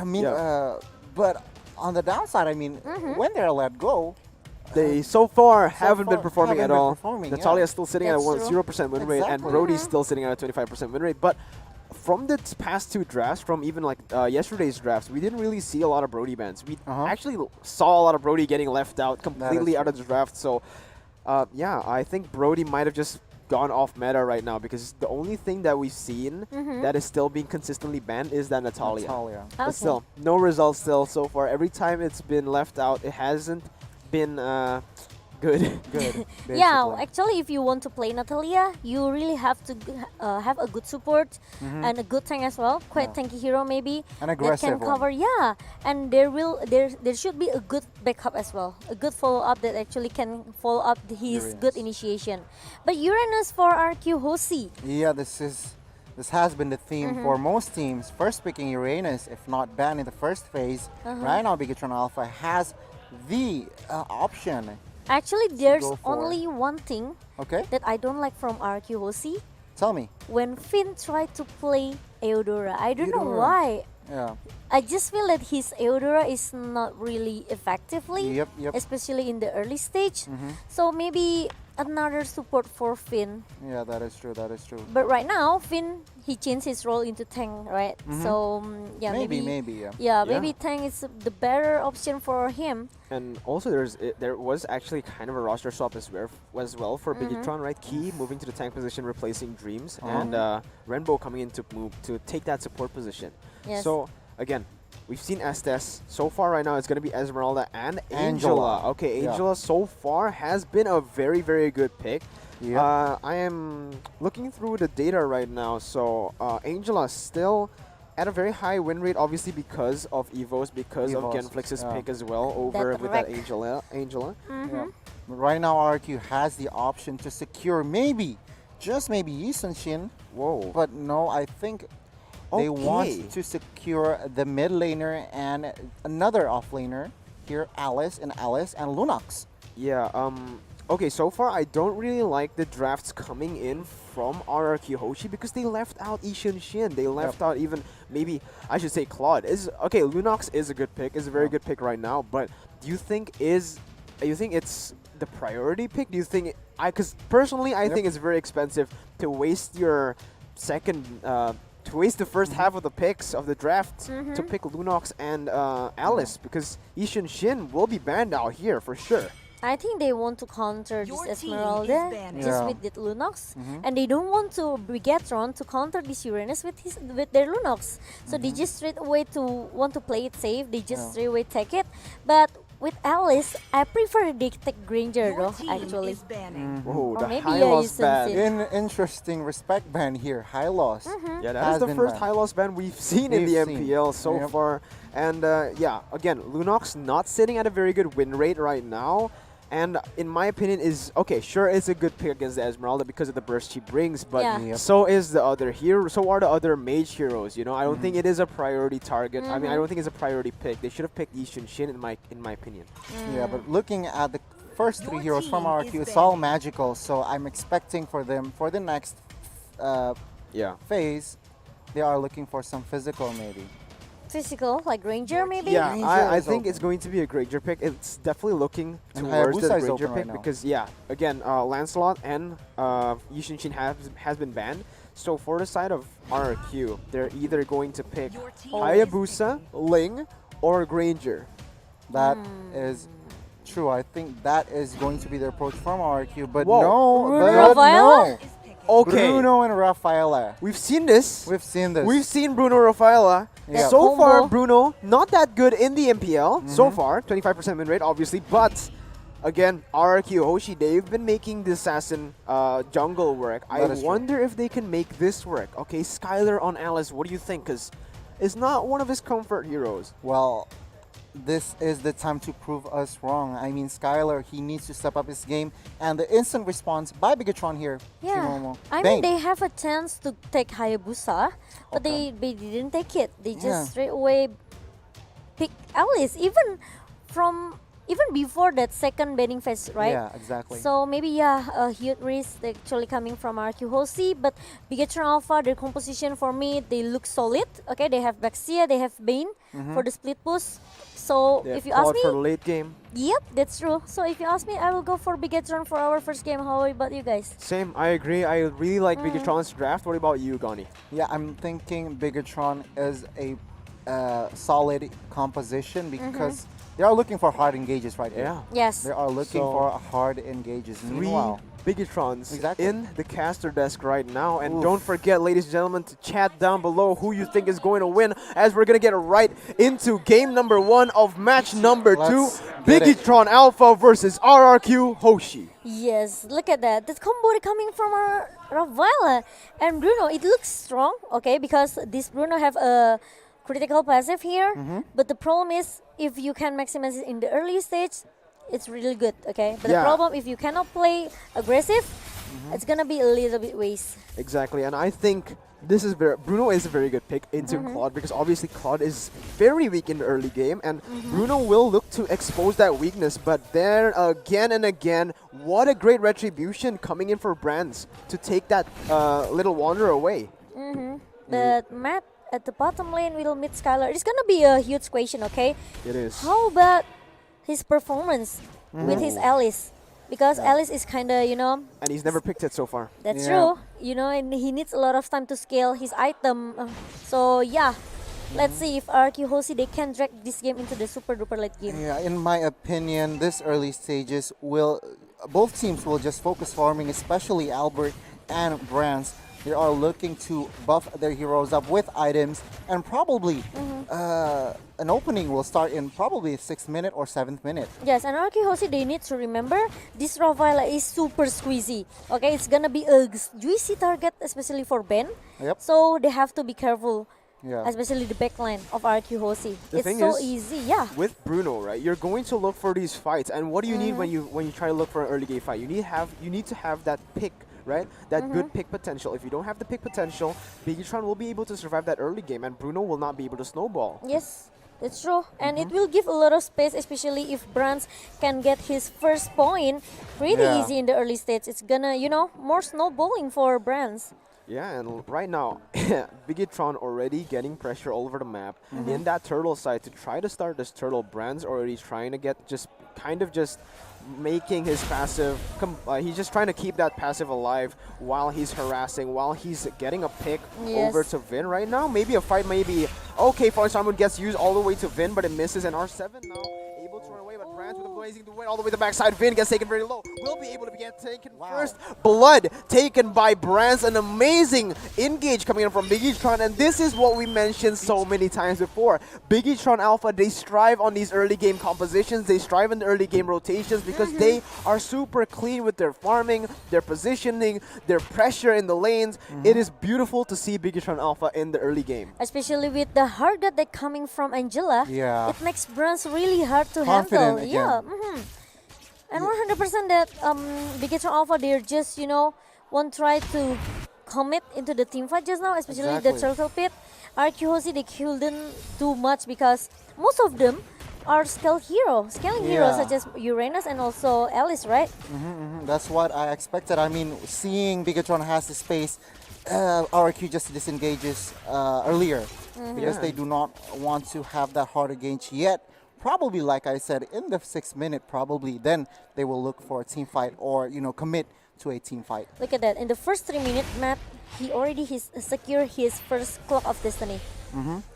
I mean, Yeah. but on the downside, I mean, when they're let go, They so far haven't been far performing haven't at been all. performing, Natalia's still sitting That's at a true. 0% win rate, and Exactly. Brody's still sitting at a 25% win rate. But from the past two drafts, from even like yesterday's drafts, we didn't really see a lot of Brody bans. We actually saw a lot of Brody getting left out completely out of the draft. So, yeah, I think Brody might have just gone off meta right now because the only thing that we've seen that is still being consistently banned is that Natalia. But still, no results still so far. Every time it's been left out, it hasn't been good. Good. Yeah, basically. actually, if you want to play Natalia, you really have to have a good support and a good tank as well. Quite tanky hero maybe An that aggressive can cover. Yeah, and there should be a good backup as well, a good follow up that actually can follow up his good initiation. But Uranus for RQ Hoshi. Yeah, this has been the theme for most teams. First picking Uranus, if not banned in the first phase. Right now, Bigatron Alpha has the option. Actually, there's go for. only one thing Okay, that I don't like from RQ Hoshi. tell me. When Finn tried to play Eudora, I don't know Eudora. why. Yeah. I just feel that his Eudora is not really effectively, Yep. especially in the early stage. So maybe another support for Finn. Yeah, that is true. That is true. But right now, Finn, he changed his role into tank, right? So yeah, Maybe, yeah. yeah. Maybe tank is the better option for him. And also, there was actually kind of a roster swap as well for Bigatron, right? Key moving to the tank position, replacing Dreams, and Rainbow coming in to move to take that support position. Yes. So again, we've seen Estes. So far right now, it's going to be Esmeralda and Angela. Okay, Yeah. Angela so far has been a very, very good pick. Yep. I am looking through the data right now. So Angela still at a very high win rate, obviously because of Evos, because of Evos, Genflix's yeah. pick as well over That with that wreck. Angela. Yeah. But right now, RQ has the option to secure maybe, just maybe Yi Sun-shin. Whoa. But no, I think they Okay. want to secure the mid laner and another off laner here, Alice and Lunox. Yeah, okay, so far I don't really like the drafts coming in from RRQ Hoshi because they left out Ishin Shin. They left out even maybe I should say Claude. Okay, Lunox is a good pick, is a very good pick right now, but do you think it's the priority pick? Do you think because personally I think it's very expensive to waste your second to waste the first half of the picks of the draft to pick Lunox and Alice because Ishin Shin will be banned out here for sure. I think they want to counter Your this team is Esmeralda banned. just Yeah. with the Lunox, and they don't want to Brigatron to counter this Uranus with their Lunox. So they just straight away to want to play it safe. They just straight away take it. But with Alice, I prefer they take Granger Your though. team Actually, is banning. Whoa, Or the maybe high yeah, loss you sense ban. it. In interesting respect ban here, high loss. Yeah, that Has is the been first banned. high loss ban we've seen in the We've seen. MPL so Yep. far. And yeah, again, Lunox not sitting at a very good win rate right now. And in my opinion is, okay, sure, it's a good pick against the Esmeralda because of the burst she brings, but Yeah. Yep. so is the other hero, so are the other mage heroes, you know? I don't think it is a priority target. I mean, I don't think it's a priority pick. They should have picked Yishun Shin in my opinion. Yeah, but looking at the first three Your heroes from team RQ, is it's all banned. magical. So I'm expecting for them for the next Yeah. phase, they are looking for some physical maybe. Physical like Ranger maybe. Yeah, Ranger I is think it's open. going to be a Granger pick. It's definitely looking And towards the Hayabusa is Granger open pick right now. because, yeah, again, Lancelot and Yushin Shin has been banned. So for the side of RRQ, they're either going to pick Your team Hayabusa, Ling, or Granger. That is true. I think that is going to be the approach from RQ. But Whoa. no, Bruno but Viola? no. is picking. Okay, Bruno and Rafaela. we've seen this. We've seen this. We've seen Bruno Rafaela. Yeah. So far, Combo. Bruno, not that good in the MPL so far. 25% win rate, obviously. But, again, RRQ Hoshi, they've been making the assassin jungle work. I That is true. wonder if they can make this work. Okay, Skylar on Alice, what do you think? Because it's not one of his comfort heroes. Well, this is the time to prove us wrong. I mean, Skylar, he needs to step up his game. And the instant response by Bigatron here, Yeah, Shimomo. I Bang. mean they have a chance to take Hayabusa, but they didn't take it. They just Yeah. straight away pick Alice. Even from even before that second banning phase, right? Yeah, exactly. So maybe a huge risk actually coming from RQ Hoshi, but Bigetron Alpha, their composition for me, they look solid. Okay, they have Baxia, they have Bane for the split push. So They have if you ask Claude for the me, late game. yep, that's true. So if you ask me, I will go for Bigetron for our first game. How about you guys? Same, I agree. I really like Bigetron's draft. What about you, Gani? Yeah, I'm thinking Bigatron is a solid composition because they are looking for hard engages right here. Yeah. Yes. They are looking So, for hard engages. Three Meanwhile, Bigetrons Exactly. in the caster desk right now. And Oof. don't forget, ladies and gentlemen, to chat down below who you think is going to win, as we're going to get right into game number 1 of match number 2. Let's get it. Bigetron Alpha versus RRQ Hoshi. Yes, look at that. That combo coming from our Ravila and Bruno. It looks strong, okay, because this Bruno have a critical passive here. But the problem is, if you can maximize it in the early stage, it's really good, okay. But Yeah. the problem, if you cannot play aggressive, it's gonna be a little bit waste. Exactly, and I think this is Bruno is a very good pick into Claude, because obviously Claude is very weak in the early game, and Bruno will look to expose that weakness. But there again and again, what a great retribution coming in for Brands to take that little Wanderer away. But Matt at the bottom lane will meet Skylar. It's gonna be a huge question, okay. It is. How about his performance with his Alice? Because Alice is kinda, you know, And he's never picked it so far. that's Yeah. true. You know, and he needs a lot of time to scale his item. So yeah, let's see if RQ Hoshi they can drag this game into the super duper late game. yeah, in my opinion, this early stages will both teams will just focus farming, especially Albert and Brands. They are looking to buff their heroes up with items, and probably an opening will start in probably 6th minute or 7th minute. Yes, and RQ Hoshi they need to remember this Ravila is super squeezy. Okay, it's gonna be a juicy target, especially for Ben. Yep. So they have to be careful. Yeah. Especially the backline of RQ Hoshi. The It's thing so is, easy, yeah. With Bruno, right, you're going to look for these fights, and what do you need when you try to look for an early game fight? You need to have that pick, right? That good pick potential. If you don't have the pick potential, Bigetron will be able to survive that early game, and Bruno will not be able to snowball. Yes, that's true. And it will give a lot of space, especially if Brands can get his first point pretty Yeah. easy in the early stage. It's gonna, you know, more snowballing for Brands. Yeah, and right now, Bigetron already getting pressure all over the map in that turtle side to try to start this turtle. Brand's already trying to get just making his passive. He's just trying to keep that passive alive while he's harassing, while he's getting a pick over Yes. to Vin right now. Maybe a fight, maybe okay. Falling Salmon gets used all the way to Vin, but it misses. And R7 now able to run away, but Brands with the blazing to win all the way to the backside. Vin gets taken very low. Will be able to get taken first. Blood taken by Brands. An amazing engage coming in from Bigetron, and this is what we mentioned so many times before. Bigetron Alpha, they strive on these early game compositions. They strive in the early game rotations because they are super clean with their farming, their positioning, their pressure in the lanes. It is beautiful to see Bigetron Alpha in the early game. Especially with the hard gut that coming from Angela. Yeah. It makes Brands really hard to Confident handle. Yeah. again. And 100% that Bigetron Alpha, they're just, you know, won't try to commit into the team fight just now, especially the Exactly. turtle pit. RQ Hoshi, they couldn't do much because most of them are scaling heroes Yeah. such as Uranus and also Alice, right? That's what I expected. I mean, seeing Bigatron has the space, RQ just disengages earlier because they do not want to have that hard engage yet. Probably, like I said, in the 6th minute, probably then they will look for a team fight or, you know, commit to a team fight. Look at that. In the first 3 minutes, Matt, he already secured his first Clock of Destiny.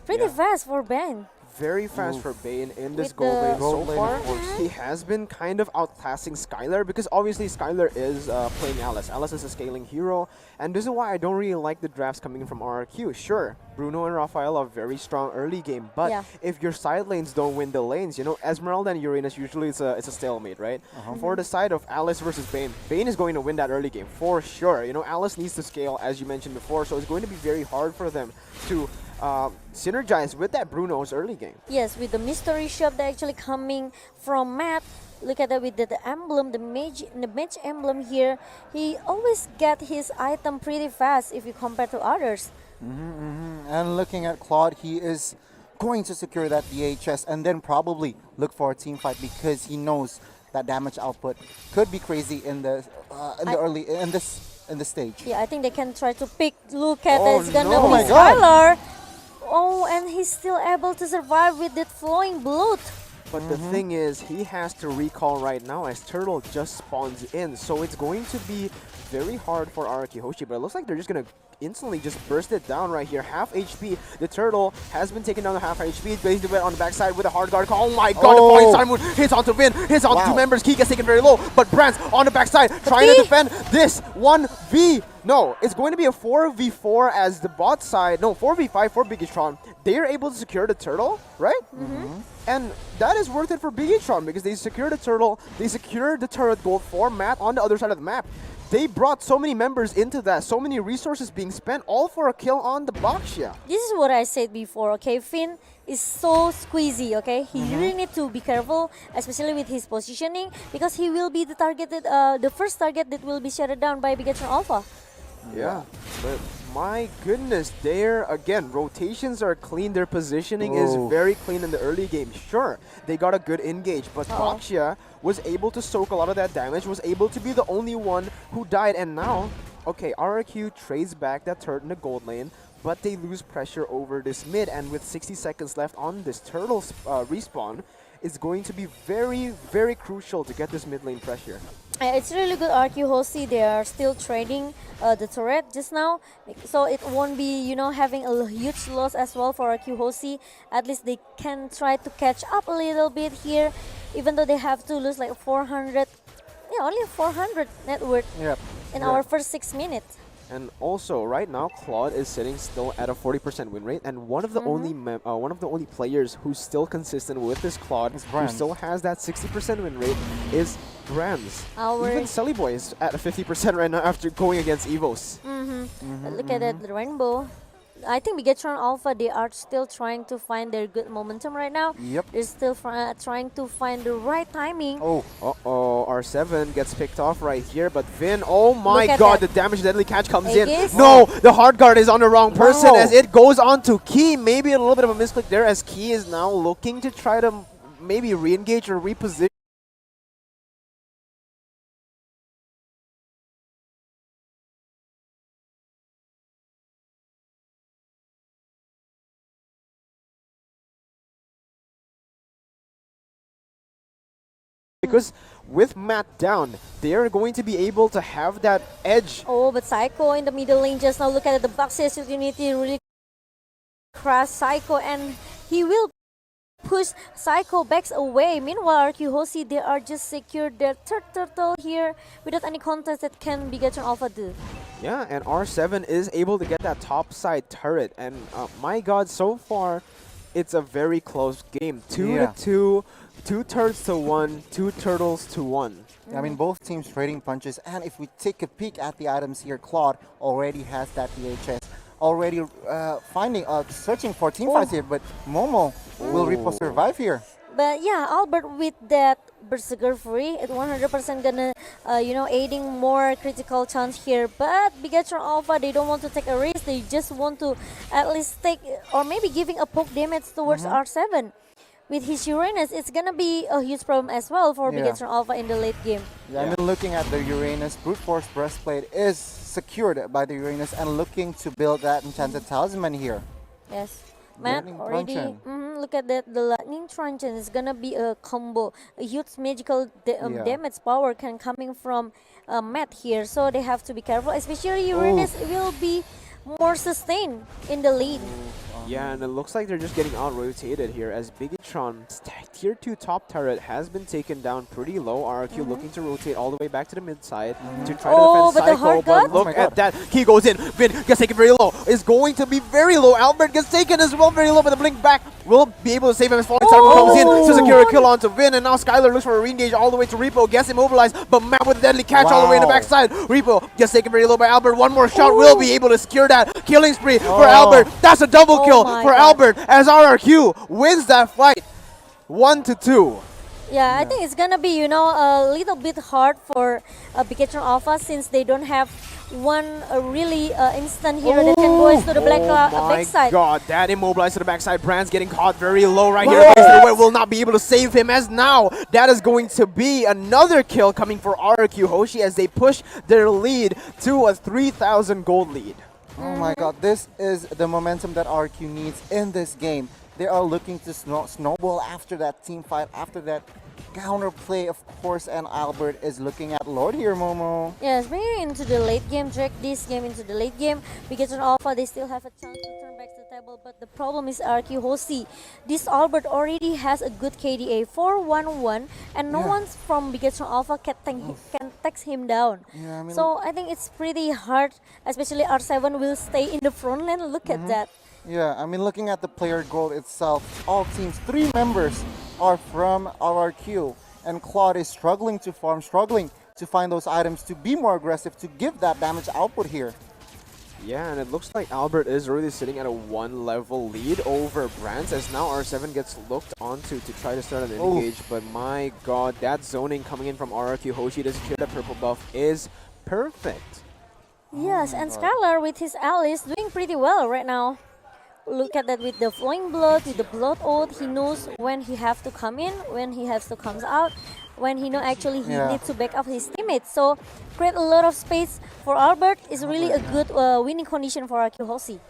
Pretty fast for Ben. Very fast for Bane in this With gold the lane so gold lane, far. of course. He has been kind of outclassing Skylar because obviously Skylar is playing Alice. Alice is a scaling hero, and this is why I don't really like the drafts coming in from RRQ. Sure, Bruno and Raphael are very strong early game, but Yeah. if your side lanes don't win the lanes, you know, Esmeralda and Uranus usually it's a stalemate, right? For the side of Alice versus Bane, Bane is going to win that early game for sure. You know, Alice needs to scale as you mentioned before, so it's going to be very hard for them to synergize with that Bruno's early game. Yes, with the mystery shop that actually coming from Matt. Look at that with the emblem, the mage emblem here. He always get his item pretty fast if you compare to others. And looking at Claude, he is going to secure that DHS and then probably look for a team fight because he knows that damage output could be crazy in the in the stage. Yeah, I think they can try to pick. Look at Oh, it. It's gonna no. Oh be my God. Skylar. Oh, and he's still able to survive with that flowing blood. But the thing is, he has to recall right now as Turtle just spawns in. So it's going to be very hard for RRQ Hoshi. But it looks like they're just going to instantly just burst it down right here. Half HP. The Turtle has been taken down to half HP. Going to win on the backside with a hard guard call. Oh my god, the falling star move hits onto Vin. Hits onto two members. Key gets taken very low. But Brant's on the backside trying to defend this 1v. No, it's going to be a 4v4 as the bot side. No, 4v5 for Biggitron. They are able to secure the Turtle, right? And that is worth it for Biggitron because they secured the Turtle, they secured the turret gold for Matt on the other side of the map. They brought so many members into that, so many resources being spent, all for a kill on the Boxia. This is what I said before, okay? Finn is so squeezy, okay? He really need to be careful, especially with his positioning, because he will be the targeted, the first target that will be shut down by Bigatron Alpha. Yeah, but my goodness, there again, rotations are clean. Their positioning is very clean in the early game. Sure, they got a good engage, but Boxia was able to soak a lot of that damage, was able to be the only one who died, and now, okay, RRQ trades back that turret in the gold lane, but they lose pressure over this mid, and with 60 seconds left on this turtle respawn, it's going to be very, very crucial to get this mid lane pressure. It's really good RQ Hoshi. They are still trading the turret just now, so it won't be, you know, having a huge loss as well for RQ Hoshi. At least they can try to catch up a little bit here, even though they have to lose like 400, yeah, only 400 net worth in our first 6 minutes. And also, right now, Claude is sitting still at a 40% win rate, and one of the only players who's still consistent with this Claude, who still has that 60% win rate, is Brams. Even Sully Boy is at a 50% right now after going against Evos. Look at that, the rainbow. I think Bigatron Alpha, they are still trying to find their good momentum right now. They're still trying to find the right timing. Uh-oh, R7 gets picked off right here, but Vin, oh my god, the damage deadly catch comes in. Aegis? No, the hard guard is on the wrong person as it goes on to Key. Maybe a little bit of a misclick there as Key is now looking to try to maybe re-engage or reposition. Because with Matt down, they are going to be able to have that edge. Oh, but Psycho in the middle lane just now. Look at it, the Boxer's Unity really crash Psycho, and he will push Psycho backs away. Meanwhile, RQ Hoshi, they are just secured their third turtle here without any contest that can Bigatron Alpha do. Yeah, and R7 is able to get that top side turret, and my god, so far it's a very close game. 2-2, 2 turrets to 1, 2 turtles to 1. I mean, both teams trading punches, and if we take a peek at the items here, Claude already has that DHS, already searching for team fights here, but Momo will Repo survive here. But yeah, Albert with that Berserker free, it 100% gonna, you know, aiding more critical chance here. But Bigatron Alpha, they don't want to take a risk. They just want to at least take, or maybe giving a poke damage towards R7. With his Uranus, it's gonna be a huge problem as well for Bigatron Alpha in the late game. I mean, looking at the Uranus, Brute Force Breastplate is secured by the Uranus and looking to build that Enchanted Talisman here. Yes. Matt already, look at that, the Lightning Truncheon is gonna be a combo. A huge magical damage power can coming from Matt here, so they have to be careful, especially Uranus will be more sustained in the lead. Yeah, and it looks like they're just getting out-rotated here as Biggitron's tier 2 top turret has been taken down pretty low. RRQ looking to rotate all the way back to the mid side to try to defend Psycho, but look at that. Key goes in, Vin gets taken very low, is going to be very low. Albert gets taken as well very low, but the blink back will be able to save him as Falling Star comes in to secure a kill onto Vin, and now Skylar looks for a re-engage all the way to Repo, gets immobilized, but Matt with a deadly catch all the way in the backside. Repo gets taken very low by Albert, one more shot will be able to secure that killing spree for Albert. That's a double kill for Albert as RRQ wins that fight 1-2. Yeah, I think it's gonna be, a little bit hard for Bigetron Alpha since they don't have one really instant hero that can go into the backside. God, that immobilized to the backside. Brand's getting caught very low right here. But will not be able to save him as now that is going to be another kill coming for RRQ Hoshi as they push their lead to a 3,000 gold lead. Oh my god, this is the momentum that RQ needs in this game. They are looking to snowball after that team fight, after that counterplay, of course, and Albert is looking at Lord here, Momo. Yes, bring it into the late game, drag this game into the late game. Bigetron Alpha, they still have a chance to turn back to the table, but the problem is RQ Hoshi. This Albert already has a good KDA, 4-1-1, and no one from Bigetron Alpha can take him down. Yeah, I mean, so I think it's pretty hard, especially R7 will stay in the front lane. Look at that. yeah, I mean, looking at the player goal itself, all teams, 3 members are from RRQ, and Claude is struggling to farm, struggling to find those items to be more aggressive, to give that damage output here. Yeah, and it looks like Albert is really sitting at a 1-level lead over Brands as now R7 gets looked onto to try to start an engage. But my god, that zoning coming in from RRQ Hoshi to secure that purple buff is perfect. Yes, and Skylar with his Alice doing pretty well right now. Look at that with the flowing blood, with the blood oath. He knows when he have to come in, when he has to come out, when he know actually he needs to back up his teammates. So create a lot of space for Albert is really a good winning condition for RQ Hoshi.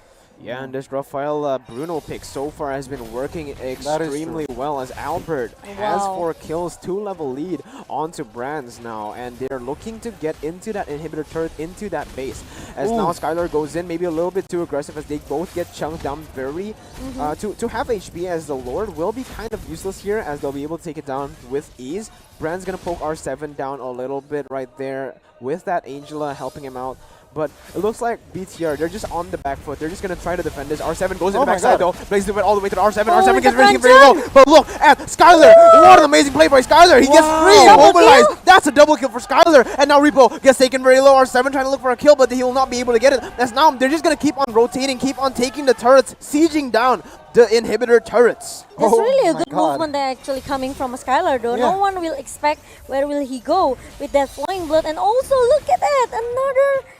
Yeah, and this Raphael Bruno pick so far has been working extremely well as Albert has 4 kills, 2-level lead onto Brands now, and they're looking to get into that inhibitor turret, into that base. As now Skylar goes in, maybe a little bit too aggressive as they both get chunked down very to half HP, as the Lord will be kind of useless here as they'll be able to take it down with ease. Brand's gonna poke R7 down a little bit right there with that Angela helping him out. But it looks like BTR, they're just on the back foot. They're just going to try to defend this. R7 goes in the backside though. Plays it all the way to the R7. R7 gets very low. But look at Skylar. What an amazing play by Skylar. He gets free immobilized. That's a double kill for Skylar. And now Repo gets taken very low. R7 trying to look for a kill, but he will not be able to get it. As now they're just going to keep on rotating, keep on taking the turrets, sieging down the inhibitor turrets. That's really a good movement that actually coming from Skylar though. No one will expect where will he go with that flying blood. And also look at that, another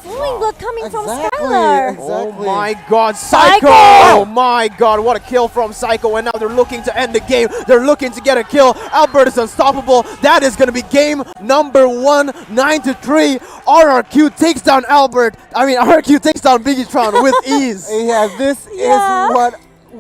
flowing blood coming from Skylar. Exactly. Oh my god, Psycho! Oh my god, what a kill from Psycho. And now they're looking to end the game. They're looking to get a kill. Albert is unstoppable. That is going to be game number 1, 9-3. RRQ takes down RRQ takes down Bigetron with ease. Yeah, this is what